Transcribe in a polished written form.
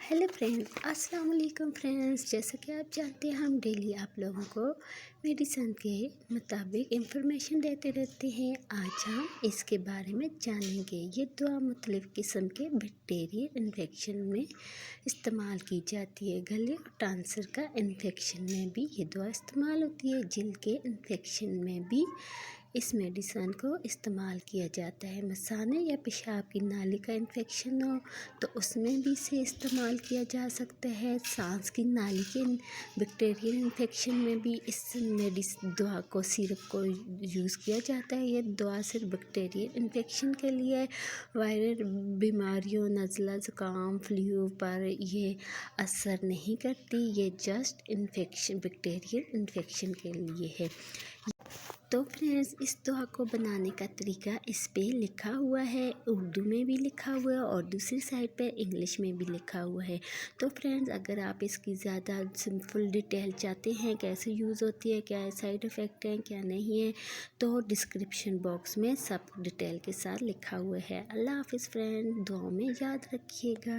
Hello friends, अस्सलाम वालेकुम friends. जैसा कि आप जानते हैं हम डेली आप लोगों को मेडिसिन के मुताबिक इंफॉर्मेशन देते रहते हैं। आज हम इसके बारे में जानेंगे। ये दवा मुख्तलिफ़ किस्म के बैक्टीरियल इन्फेक्शन में इस्तेमाल की जाती है। गले और टांसर का इन्फेक्शन में भी ये दवा इस्तेमाल होती है। जल्द के इन्फेक्शन में भी इस मेडिसिन को इस्तेमाल किया जाता है। मसाने या पेशाब की नाली का इन्फेक्शन हो तो उसमें भी इसे इस्तेमाल किया जा सकता है। सांस की नाली के बैक्टीरियल इन्फेक्शन में भी इस दवा को सिरप को यूज़ किया जाता है। ये दवा सिर्फ बैक्टीरियल इन्फेक्शन के लिए, वायरल बीमारियों, नज़ला, ज़ुकाम, फ्लू पर ये असर नहीं करती। ये जस्ट इन्फेक्शन बैक्टीरियल इन्फेक्शन के लिए है। तो फ्रेंड्स, इस दवा को बनाने का तरीका इस पे लिखा हुआ है, उर्दू में भी लिखा हुआ है और दूसरी साइड पे इंग्लिश में भी लिखा हुआ है। तो फ्रेंड्स, अगर आप इसकी ज़्यादा फुल डिटेल चाहते हैं, कैसे यूज़ होती है, क्या साइड इफ़ेक्ट हैं, क्या नहीं है, तो डिस्क्रिप्शन बॉक्स में सब डिटेल के साथ लिखा हुआ है। अल्लाह हाफ़िज़ फ्रेंड, दुआ में याद रखिएगा।